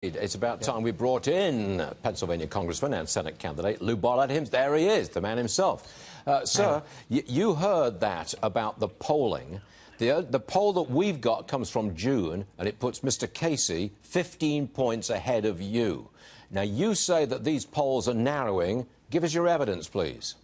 It's about time we brought in Pennsylvania Congressman and Senate candidate Lou Barletta. There he is, the man himself. Sir, you heard that about the polling. The poll that we've got comes from June, and it puts Mr. Casey 15 points ahead of you. Now, you say that these polls are narrowing. Give us your evidence, please.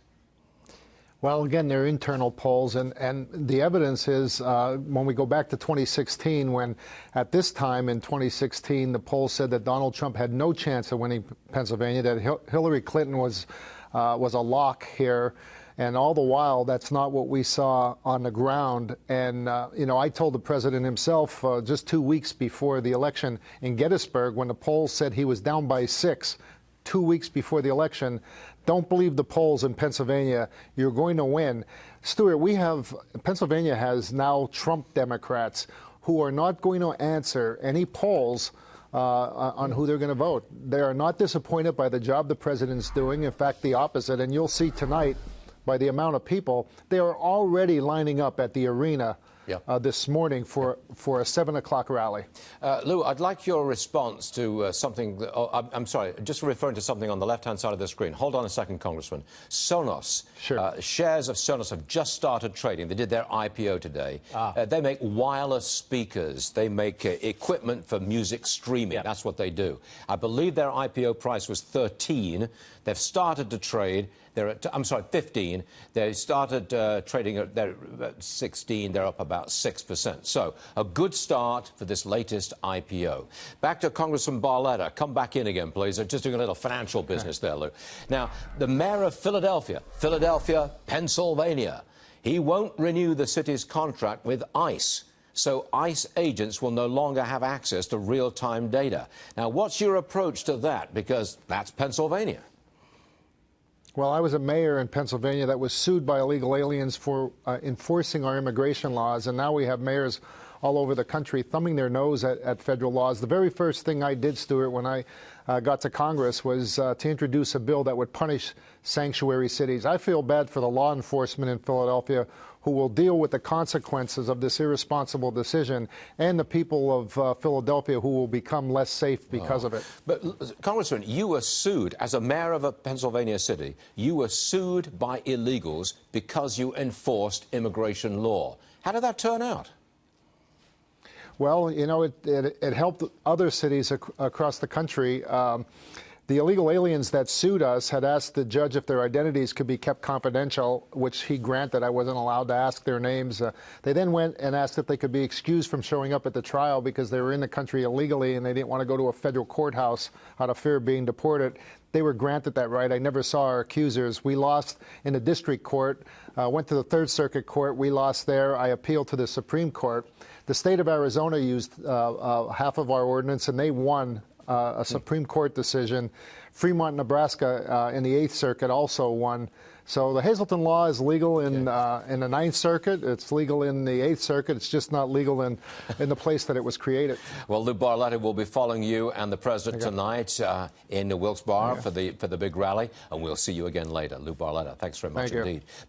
Well, again, they're internal polls, and the evidence is when we go back to 2016, when at this time in 2016, the poll said that Donald Trump had no chance of winning Pennsylvania, that Hillary Clinton was a lock here. And all the while, that's not what we saw on the ground. And, you know, I told the president himself just 2 weeks before the election in Gettysburg, when the polls said he was down by 6, 2 weeks before the election, don't believe the polls in Pennsylvania. You're going to win. Stuart, Pennsylvania has now Trump Democrats who are not going to answer any polls on who they're going to vote. They are not disappointed by the job the president's doing. In fact, the opposite. And you'll see tonight, by the amount of people, they are already lining up at the arena this morning for a 7 o'clock rally. Lou, I'd like your response to something. I'm sorry, just referring to something on the left-hand side of the screen. Hold on a second, Congressman. Sonos. Sure. Shares of Sonos have just started trading. They did their IPO today. They make wireless speakers. They make equipment for music streaming. That's what they do. I believe their IPO price was 13. They've started to trade. They're at, I'm sorry, 15. They started trading at 16. They're up about 6%. So a good start for this latest IPO. Back to Congressman Barletta. Come back in again, please. I'm just doing a little financial business there, Lou. Now, the mayor of Philadelphia, Pennsylvania, he won't renew the city's contract with ICE. So ICE agents will no longer have access to real-time data. Now, what's your approach to that? Because that's Pennsylvania. Well, I was a mayor in Pennsylvania that was sued by illegal aliens for enforcing our immigration laws, and now we have mayors all over the country thumbing their nose at federal laws. The very first thing I did, Stuart, when I got to Congress was to introduce a bill that would punish sanctuary cities. I feel bad for the law enforcement in Philadelphia who will deal with the consequences of this irresponsible decision, and the people of Philadelphia who will become less safe because of it. But, Congressman, you were sued as a mayor of a Pennsylvania city. You were sued by illegals because you enforced immigration law. How did that turn out? Well, you know, it helped other cities across the country. The illegal aliens that sued us had asked the judge if their identities could be kept confidential, which he granted. I wasn't allowed to ask their names. They then went and asked if they could be excused from showing up at the trial because they were in the country illegally and they didn't want to go to a federal courthouse out of fear of being deported. They were granted that right. I never saw our accusers. We lost in the district court, went to the Third Circuit Court. We lost there. I appealed to the Supreme Court. The state of Arizona used half of our ordinance, and they won a Supreme Court decision. Fremont, Nebraska, in the 8th Circuit also won. So the Hazleton law is legal in the 9th Circuit. It's legal in the 8th Circuit. It's just not legal in the place that it was created. Well, Lou Barletta will be following you and the president tonight in Wilkes-Barre for the big rally, and we'll see you again later. Lou Barletta, thanks very much indeed.